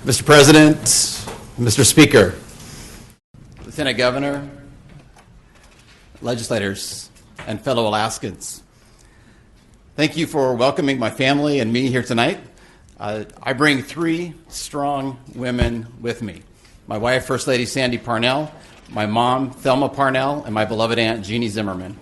Mr. President, Mr. Speaker, Lieutenant Governor, legislators, and fellow Alaskans, thank you for welcoming my family and me here tonight. I bring three strong women with me. My wife, First Lady Sandy Parnell, my mom, Thelma Parnell, and my beloved aunt, Jeannie Zimmerman.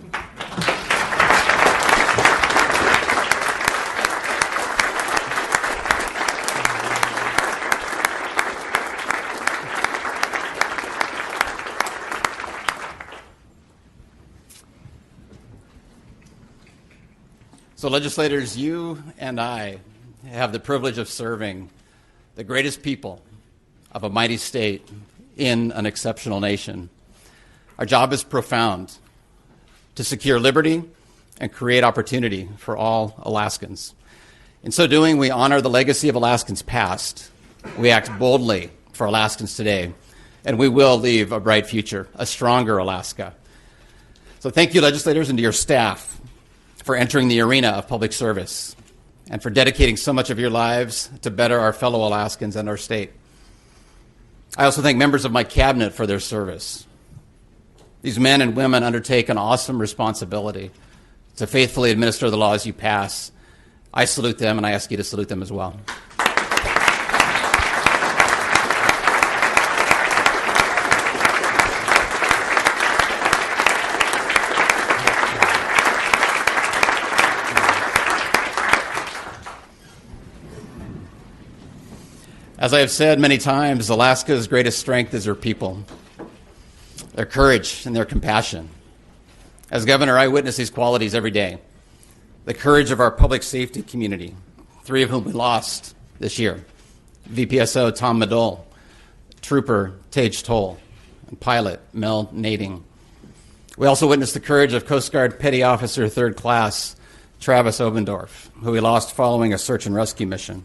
So legislators, you and I have the privilege of serving the greatest people of a mighty state in an exceptional nation. Our job is profound: to secure liberty and create opportunity for all Alaskans. In so doing, we honor the legacy of Alaskans past. We act boldly for Alaskans today, and we will leave a bright future, a stronger Alaska. So thank you, legislators, and to your staff for entering the arena of public service and for dedicating so much of your lives to better our fellow Alaskans and our state. I also thank members of my cabinet for their service. These men and women undertake an awesome responsibility to faithfully administer the laws you pass. I salute them, and I ask you to salute them as well. As I have said many times, Alaska's greatest strength is her people, their courage and their compassion. As governor, I witness these qualities every day. The courage of our public safety community, three of whom we lost this year: VPSO Tom Madole, Trooper Tage Toll, and Pilot Mel Nading. We also witnessed the courage of Coast Guard Petty Officer 3rd Class Travis Obendorf, who we lost following a search and rescue mission.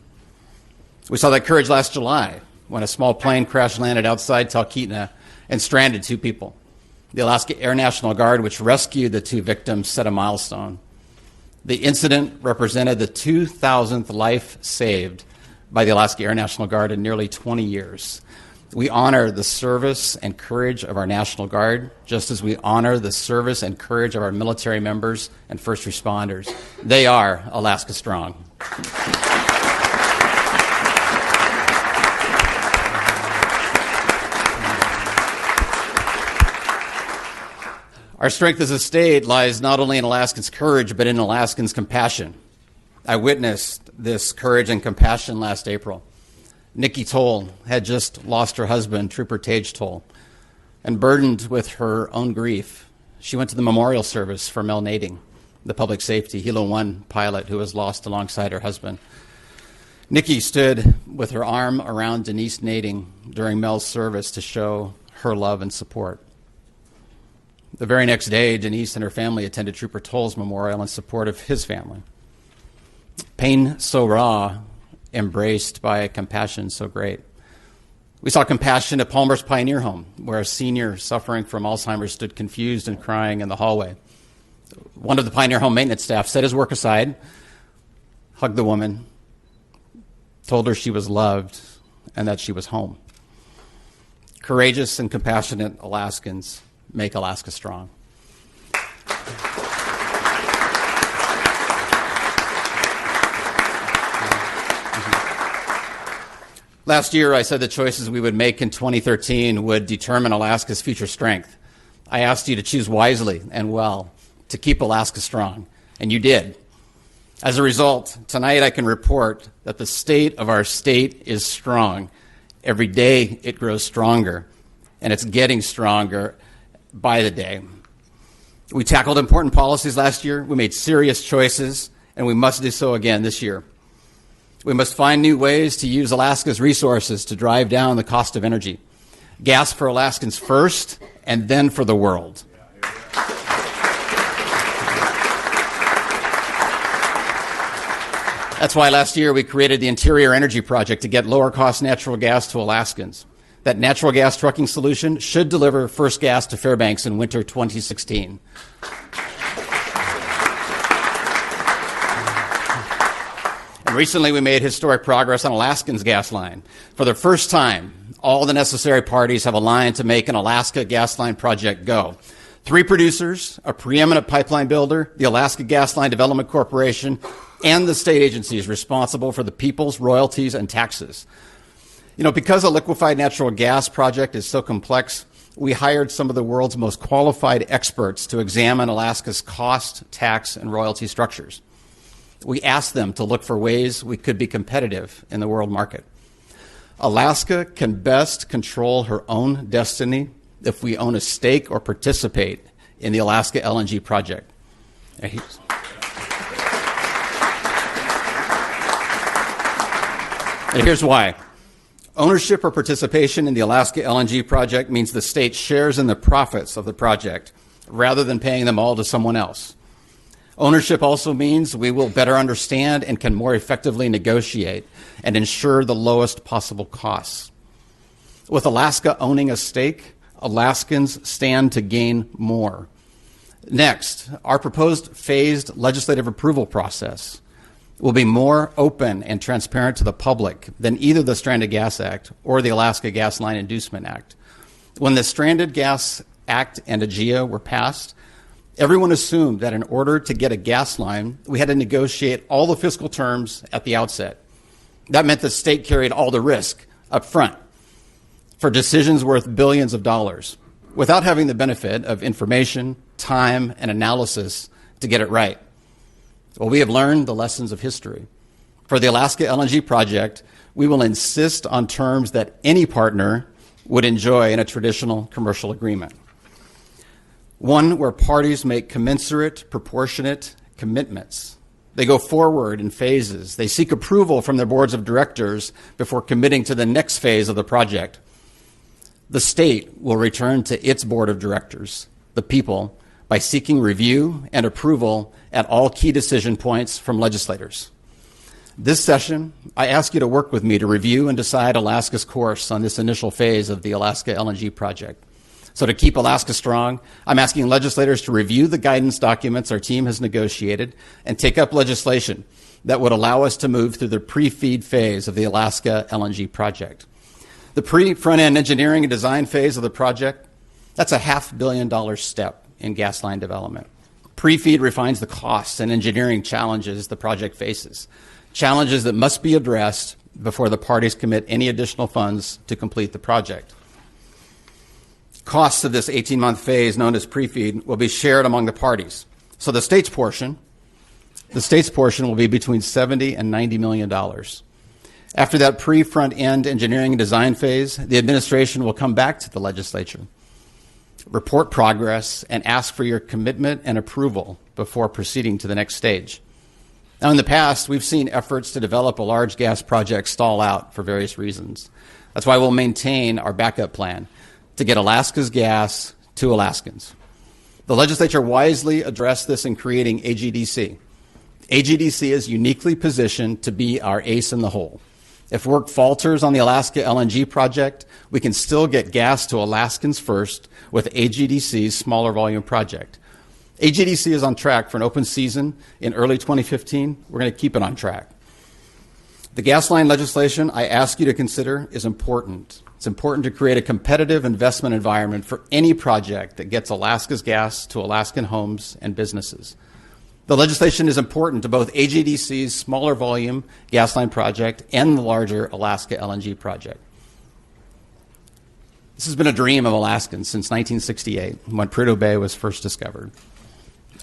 We saw that courage last July when a small plane crash-landed outside Talkeetna and stranded two people. The Alaska Air National Guard, which rescued the two victims, set a milestone. The incident represented the 2,000th life saved by the Alaska Air National Guard in nearly 20 years. We honor the service and courage of our National Guard, just as we honor the service and courage of our military members and first responders. They are Alaska Strong. Our strength as a state lies not only in Alaskans' courage, but in Alaskans' compassion. I witnessed this courage and compassion last April. Nikki Toll had just lost her husband, Trooper Tage Toll, and burdened with her own grief, she went to the memorial service for Mel Nading, the public safety Hilo 1 pilot who was lost alongside her husband. Nikki stood with her arm around Denise Nading during Mel's service to show her love and support. The very next day, Denise and her family attended Trooper Toll's memorial in support of his family. Pain so raw, embraced by a compassion so great. We saw compassion at Palmer's Pioneer Home, where a senior suffering from Alzheimer's stood confused and crying in the hallway. One of the Pioneer Home maintenance staff set his work aside, hugged the woman, told her she was loved and that she was home. Courageous and compassionate Alaskans make Alaska strong. Last year, I said the choices we would make in 2013 would determine Alaska's future strength. I asked you to choose wisely and well to keep Alaska strong, and you did. As a result, tonight I can report that the state of our state is strong. Every day it grows stronger, and it's getting stronger by the day. We tackled important policies last year. We made serious choices, and we must do so again this year. We must find new ways to use Alaska's resources to drive down the cost of energy. Gas for Alaskans first, and then for the world. That's why last year we created the Interior Energy Project to get lower-cost natural gas to Alaskans. That natural gas trucking solution should deliver first gas to Fairbanks in winter 2016. And recently, we made historic progress on Alaskans gas line. For the first time, all the necessary parties have aligned to make an Alaska gas line project go. 3 producers, a preeminent pipeline builder, the Alaska Gas Line Development Corporation, and the state agencies responsible for the people's royalties and taxes. You know, because a liquefied natural gas project is so complex, we hired some of the world's most qualified experts to examine Alaska's cost, tax, and royalty structures. We asked them to look for ways we could be competitive in the world market. Alaska can best control her own destiny if we own a stake or participate in the Alaska LNG project. And here's why. Ownership or participation in the Alaska LNG project means the state shares in the profits of the project rather than paying them all to someone else. Ownership also means we will better understand and can more effectively negotiate and ensure the lowest possible costs. With Alaska owning a stake, Alaskans stand to gain more. Next, our proposed phased legislative approval process will be more open and transparent to the public than either the Stranded Gas Act or the Alaska Gas Line Inducement Act. When the Stranded Gas Act and AGIA were passed, everyone assumed that in order to get a gas line, we had to negotiate all the fiscal terms at the outset. That meant the state carried all the risk up front for decisions worth billions of dollars without having the benefit of information, time, and analysis to get it right. Well, we have learned the lessons of history. For the Alaska LNG project, we will insist on terms that any partner would enjoy in a traditional commercial agreement. One where parties make commensurate, proportionate commitments. They go forward in phases. They seek approval from their boards of directors before committing to the next phase of the project. The state will return to its board of directors, the people, by seeking review and approval at all key decision points from legislators. This session, I ask you to work with me to review and decide Alaska's course on this initial phase of the Alaska LNG project. So to keep Alaska strong, I'm asking legislators to review the guidance documents our team has negotiated and take up legislation that would allow us to move through the pre-FEED phase of the Alaska LNG project. The pre-front-end engineering and design phase of the project, that's a $500 million step in gas line development. Pre-FEED refines the costs and engineering challenges the project faces, challenges that must be addressed before the parties commit any additional funds to complete the project. Costs of this 18-month phase, known as pre-FEED, will be shared among the parties. So the state's portion will be between $70 and $90 million. After that pre-front-end engineering and design phase, the administration will come back to the legislature, report progress, and ask for your commitment and approval before proceeding to the next stage. Now, in the past, we've seen efforts to develop a large gas project stall out for various reasons. That's why we'll maintain our backup plan to get Alaska's gas to Alaskans. The legislature wisely addressed this in creating AGDC. AGDC is uniquely positioned to be our ace in the hole. If work falters on the Alaska LNG project, we can still get gas to Alaskans first with AGDC's smaller volume project. AGDC is on track for an open season in early 2015. We're going to keep it on track. The gas line legislation I ask you to consider is important. It's important to create a competitive investment environment for any project that gets Alaska's gas to Alaskan homes and businesses. The legislation is important to both AGDC's smaller volume gas line project and the larger Alaska LNG project. This has been a dream of Alaskans since 1968, when Prudhoe Bay was first discovered.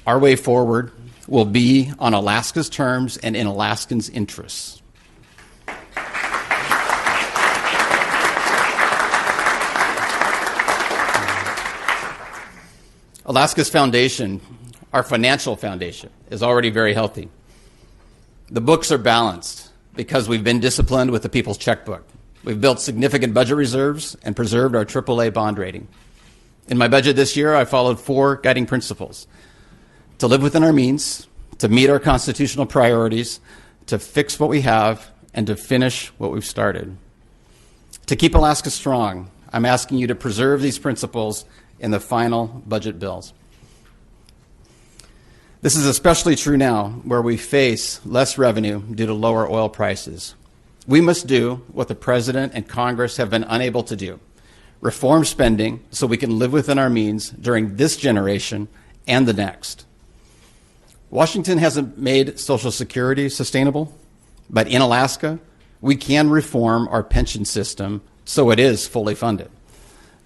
Our way forward will be on Alaska's terms and in Alaskans' interests. Alaska's foundation, our financial foundation, is already very healthy. The books are balanced because we've been disciplined with the people's checkbook. We've built significant budget reserves and preserved our AAA bond rating. In my budget this year, I followed 4 guiding principles: to live within our means, to meet our constitutional priorities, to fix what we have, and to finish what we've started. To keep Alaska strong, I'm asking you to preserve these principles in the final budget bills. This is especially true now, where we face less revenue due to lower oil prices. We must do what the President and Congress have been unable to do: reform spending so we can live within our means during this generation and the next. Washington hasn't made Social Security sustainable, but in Alaska, we can reform our pension system so it is fully funded.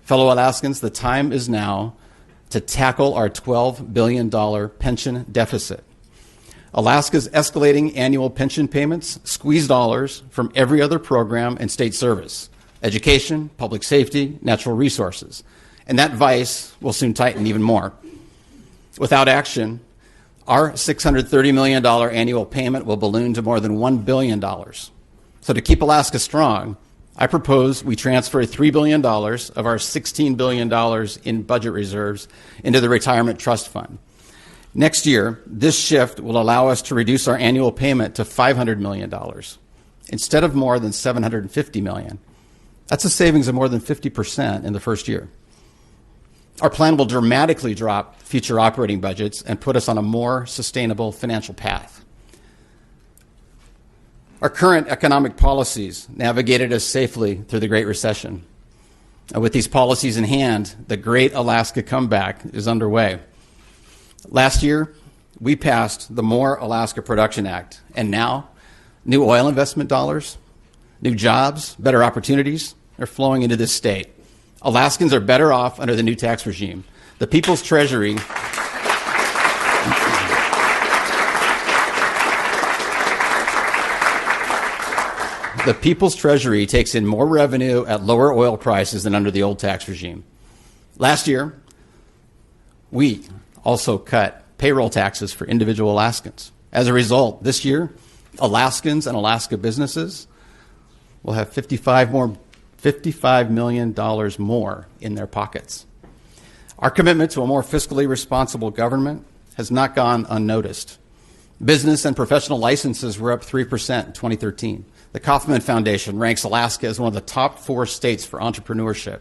Fellow Alaskans, the time is now to tackle our $12 billion pension deficit. Alaska's escalating annual pension payments squeeze dollars from every other program and state service: education, public safety, natural resources. And that vice will soon tighten even more. Without action, our $630 million annual payment will balloon to more than $1 billion. So to keep Alaska strong, I propose we transfer $3 billion of our $16 billion in budget reserves into the Retirement Trust Fund. Next year, this shift will allow us to reduce our annual payment to $500 million instead of more than $750 million. That's a savings of more than 50% in the first year. Our plan will dramatically drop future operating budgets and put us on a more sustainable financial path. Our current economic policies navigated us safely through the Great Recession. With these policies in hand, the Great Alaska Comeback is underway. Last year, we passed the More Alaska Production Act, and now new oil investment dollars, new jobs, better opportunities are flowing into this state. Alaskans are better off under the new tax regime. The People's Treasury The People's Treasury takes in more revenue at lower oil prices than under the old tax regime. Last year, we also cut payroll taxes for individual Alaskans. As a result, this year, Alaskans and Alaska businesses will have $55 million more in their pockets. Our commitment to a more fiscally responsible government has not gone unnoticed. Business and professional licenses were up 3% in 2013. The Kauffman Foundation ranks Alaska as one of the top 4 states for entrepreneurship.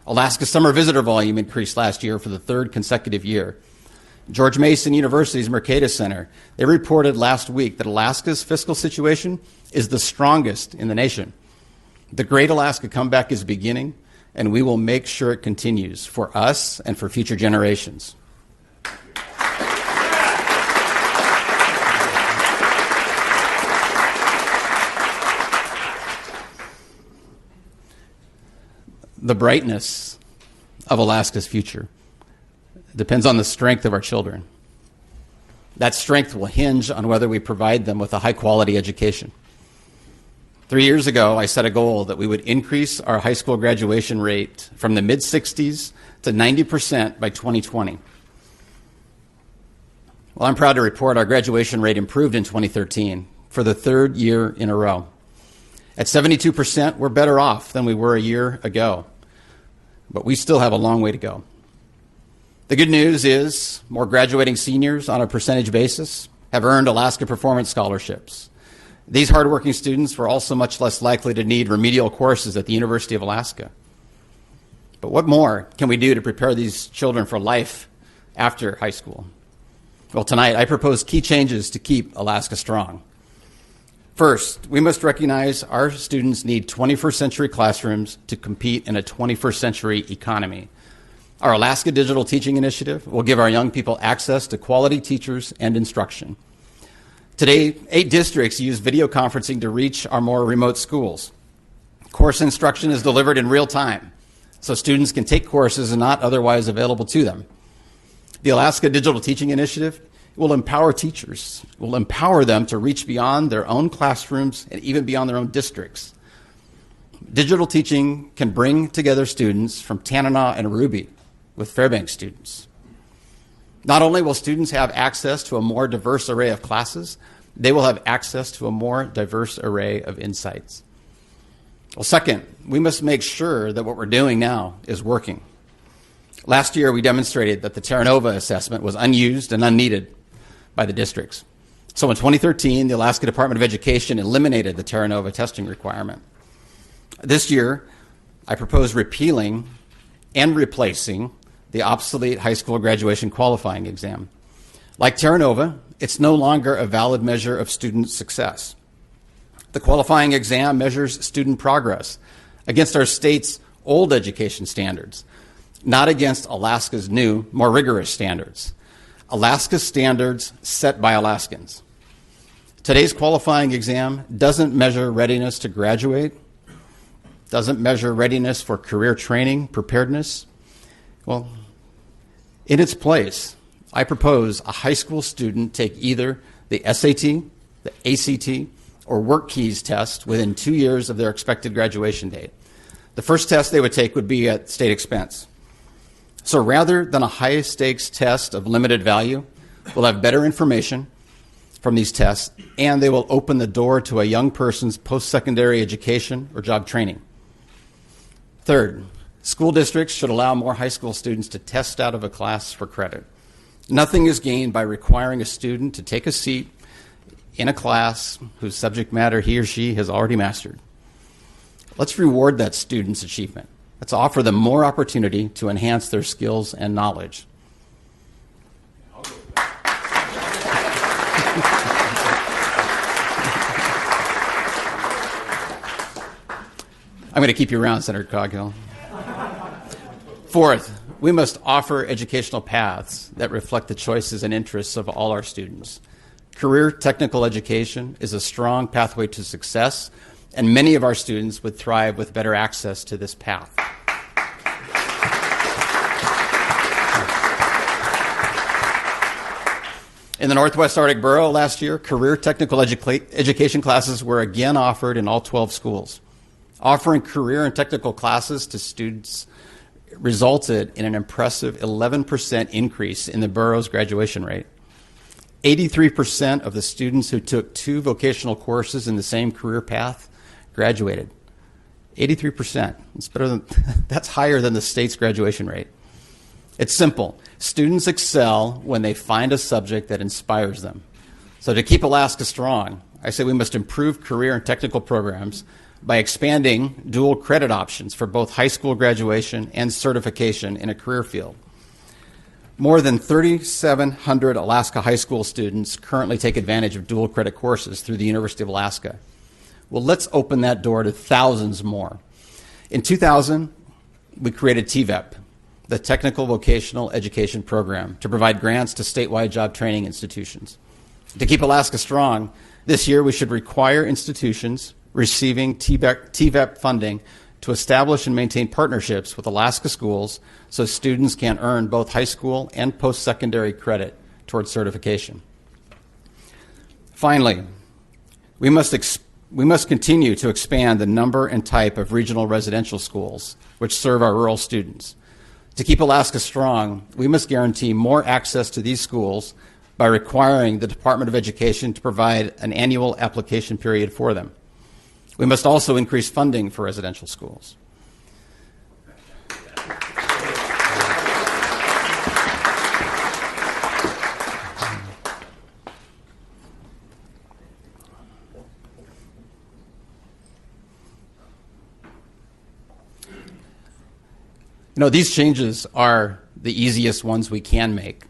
Alaska's summer visitor volume increased last year for the 3rd consecutive year. George Mason University's Mercatus Center, they reported last week that Alaska's fiscal situation is the strongest in the nation. The Great Alaska Comeback is beginning, and we will make sure it continues for us and for future generations. The brightness of Alaska's future depends on the strength of our children. That strength will hinge on whether we provide them with a high-quality education. 3 years ago, I set a goal that we would increase our high school graduation rate from the mid-60s to 90% by 2020. Well, I'm proud to report our graduation rate improved in 2013 for the 3rd year in a row. At 72%, we're better off than we were a year ago, but we still have a long way to go. The good news is more graduating seniors on a percentage basis have earned Alaska Performance Scholarships. These hardworking students were also much less likely to need remedial courses at the University of Alaska. But what more can we do to prepare these children for life after high school? Well, tonight I propose key changes to keep Alaska strong. First, we must recognize our students need 21st century classrooms to compete in a 21st century economy. Our Alaska Digital Teaching Initiative will give our young people access to quality teachers and instruction. Today, 8 districts use video conferencing to reach our more remote schools. Course instruction is delivered in real time, so students can take courses not otherwise available to them. The Alaska Digital Teaching Initiative will empower teachers, will empower them to reach beyond their own classrooms and even beyond their own districts. Digital teaching can bring together students from Tanana and Ruby with Fairbanks students. Not only will students have access to a more diverse array of classes, they will have access to a more diverse array of insights. Well, second, we must make sure that what we're doing now is working. Last year, we demonstrated that the Terra Nova assessment was unused and unneeded by the districts. So in 2013, the Alaska Department of Education eliminated the Terra Nova testing requirement. This year, I propose repealing and replacing the obsolete high school graduation qualifying exam. Like Terra Nova, it's no longer a valid measure of student success. The qualifying exam measures student progress against our state's old education standards, not against Alaska's new, more rigorous standards. Alaska's standards set by Alaskans. Today's qualifying exam doesn't measure readiness to graduate, doesn't measure readiness for career training, preparedness. Well, in its place, I propose a high school student take either the SAT, the ACT, or Work Keys test within 2 years of their expected graduation date. The first test they would take would be at state expense. So rather than a high-stakes test of limited value, we'll have better information from these tests, and they will open the door to a young person's post-secondary education or job training. Third, school districts should allow more high school students to test out of a class for credit. Nothing is gained by requiring a student to take a seat in a class whose subject matter he or she has already mastered. Let's reward that student's achievement. Let's offer them more opportunity to enhance their skills and knowledge. I'm going to keep you around, Senator Coghill. Fourth, we must offer educational paths that reflect the choices and interests of all our students. Career technical education is a strong pathway to success, and many of our students would thrive with better access to this path. In the Northwest Arctic Borough last year, career technical education classes were again offered in all 12 schools. Offering career and technical classes to students resulted in an impressive 11% increase in the borough's graduation rate. 83% of the students who took 2 vocational courses in the same career path graduated. 83%. That's higher than the state's graduation rate. It's simple. Students excel when they find a subject that inspires them. So to keep Alaska strong, I say we must improve career and technical programs by expanding dual credit options for both high school graduation and certification in a career field. More than 3,700 Alaska high school students currently take advantage of dual credit courses through the University of Alaska. Well, let's open that door to thousands more. In 2000, we created TVEP, the Technical Vocational Education Program, to provide grants to statewide job training institutions. To keep Alaska strong, this year we should require institutions receiving TVEP funding to establish and maintain partnerships with Alaska schools so students can earn both high school and post-secondary credit towards certification. Finally, we must continue to expand the number and type of regional residential schools which serve our rural students. To keep Alaska strong, we must guarantee more access to these schools by requiring the Department of Education to provide an annual application period for them. We must also increase funding for residential schools. You know, these changes are the easiest ones we can make,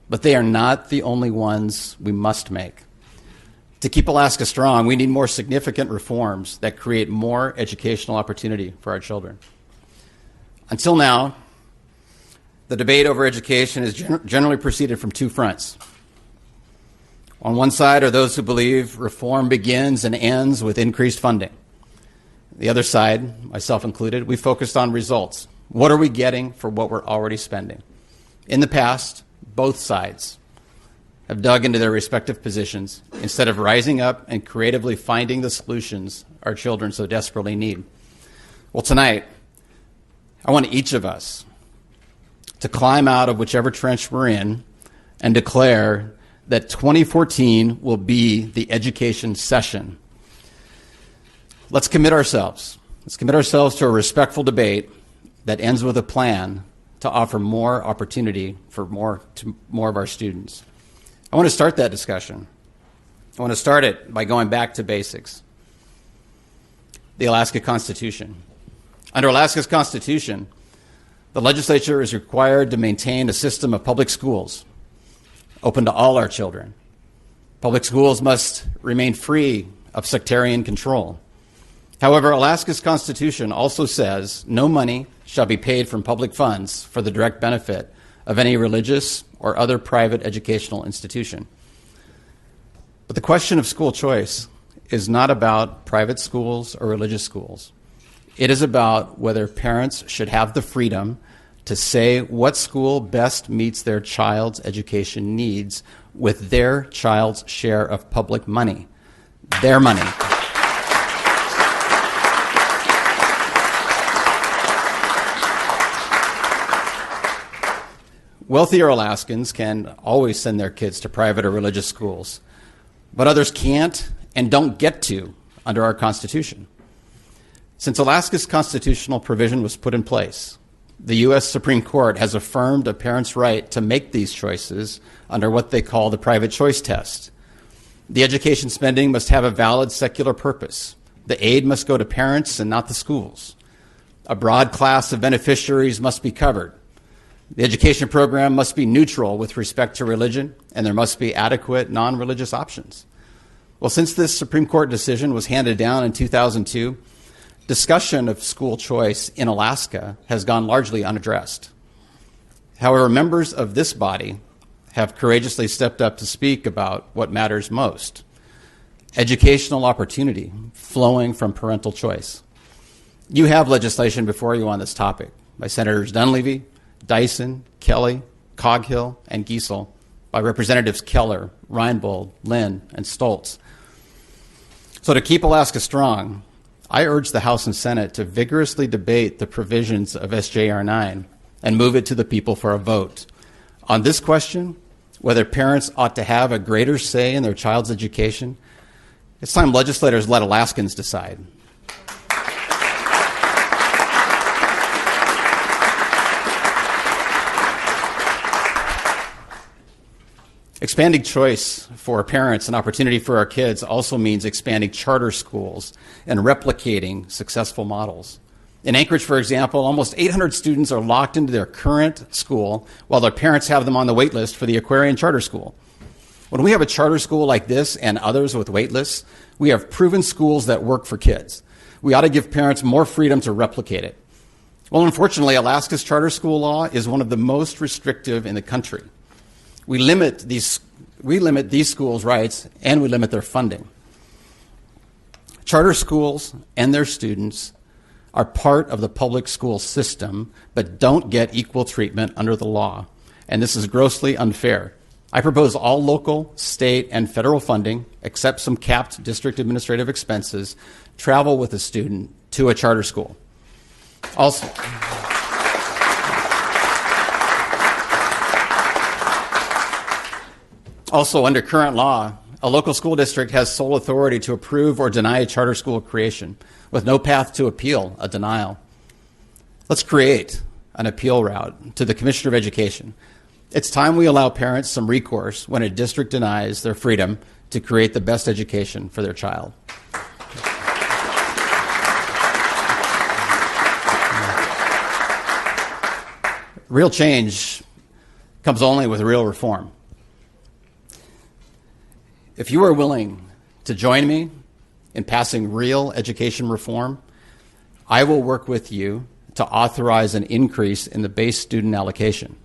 but they are not the only ones we must make. To keep Alaska strong, we need more significant reforms that create more educational opportunity for our children. Until now, the debate over education has generally proceeded from 2 fronts. On one side are those who believe reform begins and ends with increased funding. The other side, myself included, we focused on results. What are we getting for what we're already spending? In the past, both sides have dug into their respective positions instead of rising up and creatively finding the solutions our children so desperately need. Well, tonight, I want each of us to climb out of whichever trench we're in and declare that 2014 will be the education session. Let's commit ourselves. Let's commit ourselves to a respectful debate that ends with a plan to offer more opportunity for more of our students. I want to start that discussion. I want to start it by going back to basics. The Alaska Constitution. Under Alaska's Constitution, the legislature is required to maintain a system of public schools. open to all our children. Public schools must remain free of sectarian control. However, Alaska's Constitution also says no money shall be paid from public funds for the direct benefit of any religious or other private educational institution. But the question of school choice is not about private schools or religious schools. It is about whether parents should have the freedom to say what school best meets their child's education needs with their child's share of public money, their money. Wealthier Alaskans can always send their kids to private or religious schools, but others can't and don't get to under our Constitution. Since Alaska's constitutional provision was put in place, the U.S. Supreme Court has affirmed a parent's right to make these choices under what they call the private choice test. The education spending must have a valid secular purpose. The aid must go to parents and not the schools. A broad class of beneficiaries must be covered. The education program must be neutral with respect to religion, and there must be adequate non-religious options. Well, since this Supreme Court decision was handed down in 2002, discussion of school choice in Alaska has gone largely unaddressed. However, members of this body have courageously stepped up to speak about what matters most: educational opportunity flowing from parental choice. You have legislation before you on this topic by Senators Dunleavy, Dyson, Kelly, Coghill, and Giesel, by Representatives Keller, Reinbold, Lynn, and Stoltz. So to keep Alaska strong, I urge the House and Senate to vigorously debate the provisions of SJR 9 and move it to the people for a vote. On this question, whether parents ought to have a greater say in their child's education, it's time legislators let Alaskans decide. Expanding choice for parents and opportunity for our kids also means expanding charter schools and replicating successful models. In Anchorage, for example, almost 800 students are locked into their current school while their parents have them on the wait list for the Aquarian Charter School. When we have a charter school like this and others with wait lists, we have proven schools that work for kids. We ought to give parents more freedom to replicate it. Well, unfortunately, Alaska's charter school law is one of the most restrictive in the country. We limit these schools' rights, and we limit their funding. Charter schools and their students are part of the public school system, but don't get equal treatment under the law, and this is grossly unfair. I propose all local, state, and federal funding, except some capped district administrative expenses, travel with a student to a charter school. Also, under current law, a local school district has sole authority to approve or deny a charter school creation, with no path to appeal a denial. Let's create an appeal route to the Commissioner of Education. It's time we allow parents some recourse when a district denies their freedom to create the best education for their child. Real change comes only with real reform. If you are willing to join me in passing real education reform, I will work with you to authorize an increase in the base student allocation.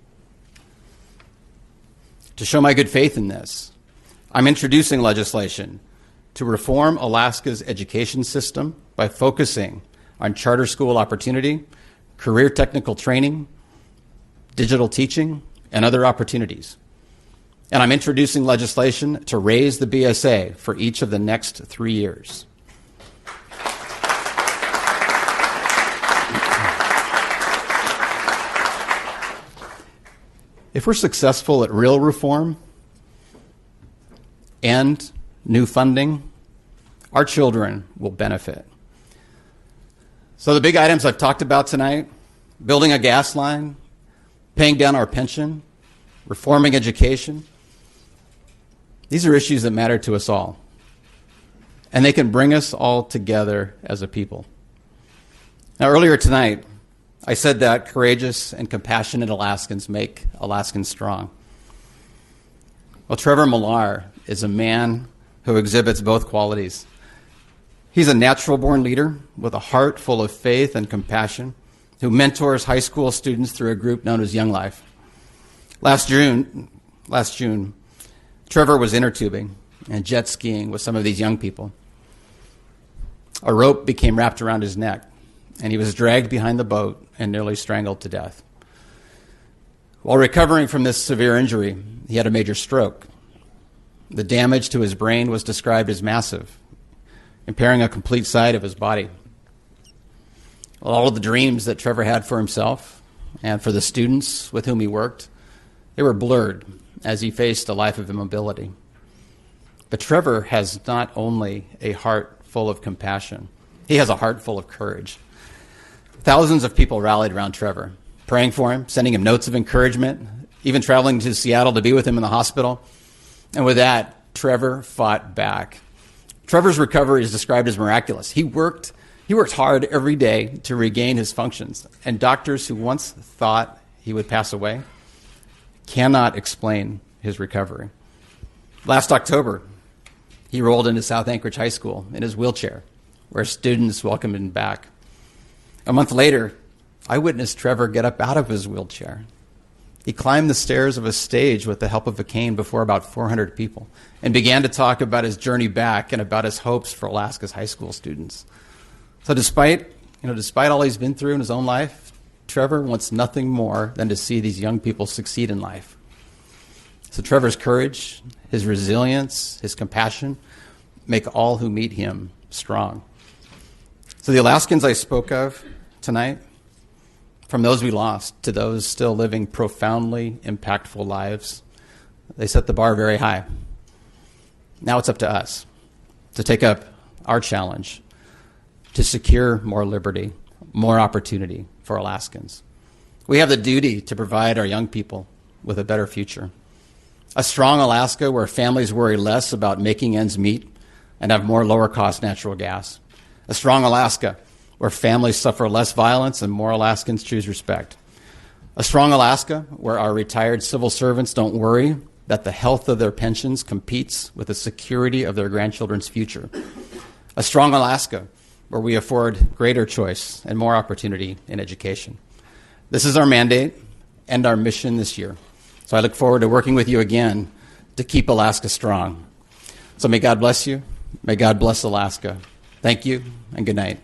To show my good faith in this, I'm introducing legislation to reform Alaska's education system by focusing on charter school opportunity, career technical training, digital teaching, and other opportunities. And I'm introducing legislation to raise the BSA for each of the next 3 years. If we're successful at real reform and new funding, our children will benefit. So the big items I've talked about tonight: building a gas line, paying down our pension, reforming education. These are issues that matter to us all, and they can bring us all together as a people. Now, earlier tonight, I said that courageous and compassionate Alaskans make Alaskans strong. Well, Trevor Millar is a man who exhibits both qualities. He's a natural-born leader with a heart full of faith and compassion who mentors high school students through a group known as Young Life. Last June, Trevor was inner tubing and jet skiing with some of these young people. A rope became wrapped around his neck, and he was dragged behind the boat and nearly strangled to death. While recovering from this severe injury, he had a major stroke. The damage to his brain was described as massive, impairing a complete side of his body. All of the dreams that Trevor had for himself and for the students with whom he worked, they were blurred as he faced a life of immobility. But Trevor has not only a heart full of compassion, he has a heart full of courage. Thousands of people rallied around Trevor, praying for him, sending him notes of encouragement, even traveling to Seattle to be with him in the hospital. And with that, Trevor fought back. Trevor's recovery is described as miraculous. He worked hard every day to regain his functions, and doctors who once thought he would pass away cannot explain his recovery. Last October, he rolled into South Anchorage High School in his wheelchair, where students welcomed him back. A month later, I witnessed Trevor get up out of his wheelchair. He climbed the stairs of a stage with the help of a cane before about 400 people and began to talk about his journey back and about his hopes for Alaska's high school students. So despite all he's been through in his own life, Trevor wants nothing more than to see these young people succeed in life. So Trevor's courage, his resilience, his compassion make all who meet him strong. So the Alaskans I spoke of tonight, from those we lost to those still living profoundly impactful lives, they set the bar very high. Now it's up to us to take up our challenge to secure more liberty, more opportunity for Alaskans. We have the duty to provide our young people with a better future. A strong Alaska where families worry less about making ends meet and have more lower-cost natural gas. A strong Alaska where families suffer less violence and more Alaskans choose respect. A strong Alaska where our retired civil servants don't worry that the health of their pensions competes with the security of their grandchildren's future. A strong Alaska where we afford greater choice and more opportunity in education. This is our mandate and our mission this year. So I look forward to working with you again to keep Alaska strong. So may God bless you. May God bless Alaska. Thank you and good night.